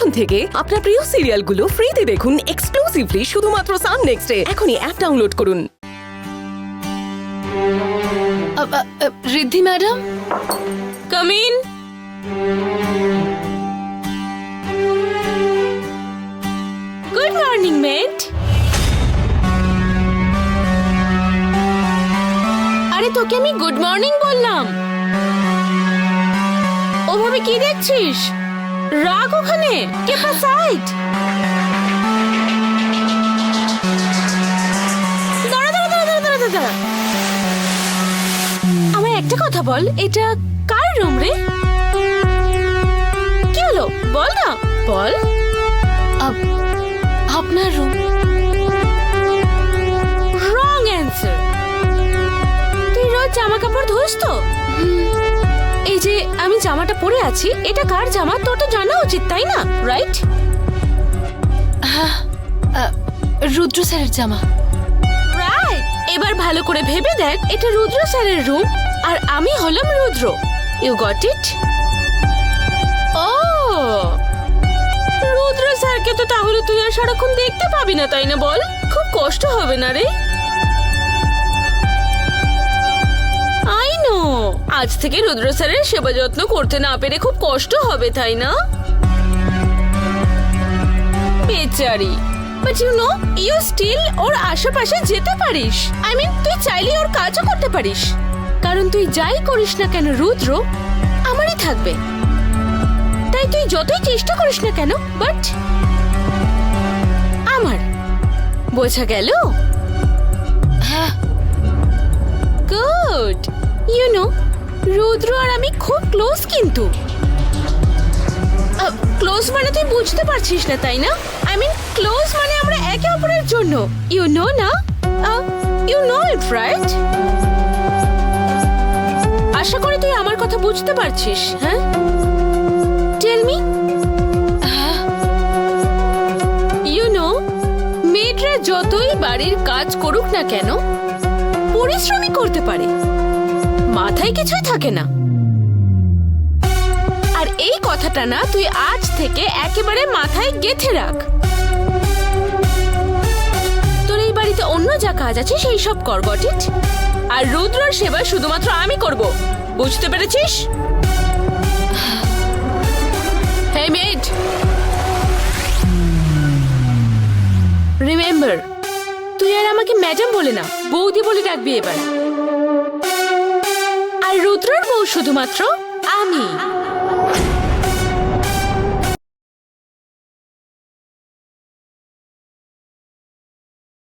এখন থেকে আপনার প্রিয় সিরিয়ালগুলো ফ্রিতে দেখুন এক্সক্লুসিভলি শুধুমাত্র সান নেক্সটে। এখনই অ্যাপ ডাউনলোড করুন। Riddhi madam, come in. Good morning mate. আরে তোকে আমি গুড মর্নিং বললাম। ওভাবে কি দেখছিস? রাগ ওখানে, কেপ সাইড। আমায় একটা কথা বল, এটা কার রুম রে? কি হলো বল না, বল। আপনার রুম। Wrong answer. তুই রোজ জামা কাপড় ধোস তো? এই যে আমি জামাটা পরে আছি, এটা কার জামা তোর তো জানা উচিত, তাই না? রাইট? রুদ্র স্যারের জামা। রাইট। এবার ভালো করে ভেবে দেখ, এটা রুদ্র স্যারের রুম আর আমি হলাম রুদ্র। You got it? ও, রুদ্র স্যারকে তো তাহলে তুই আর সারাক্ষণ দেখতে পাবি না, তাই না? বল, খুব কষ্ট হবে না রে? আই নো, আজ থেকে রুদ্র স্যারের সেবা যত্ন করতে না পেরে খুব কষ্ট হবে, তাই না? বেচারি। But you know, you still ওর আশেপাশে যেতে পারিস। আই মিন, তুই চাইলে ওর কাজও করতে পারিস, কারণ তুই যাই করিস না কেন রুদ্র আমারই থাকবে। তাই তুই যতই চেষ্টা করিস না কেন, বাট আমার। বোঝা গেল? হ্যাঁ, গুড। ইউ নো, রুদ্র আর আমি খুব ক্লোজ, কিন্তু ক্লোজ মানে তুই বুঝতে পারছিস না, তাই না? আই মিন, ক্লোজ মানে আমরা একে অপরের জন্য। ইউ নো না? You know it, right? আশা করি তুই আমার কথা বুঝতে পারছিস। হ্যাঁ, টেল মি। ইউ নো, মেয়েরা যতই বাড়ির কাজ করুক না কেন, পরিশ্রমই করতে পারে, মাথায় কিছুই থাকে না। আর এই কথাটা না তুই আজ থেকে একেবারে মাথায় গেঁথে রাখ। তোর এই বাড়িতে অন্য যা কাজ আছে সেই সব কর, গট ইট? আর রুদ্রর সেবা শুধুমাত্র আমি করব, বুঝতে পেরেছিস? হে মেড, রিমেম্বার, তুই আর আমাকে ম্যাডাম বলে না, বৌদি বলে ডাকবি এবার। আর রুদ্রর বউ শুধুমাত্র আমি।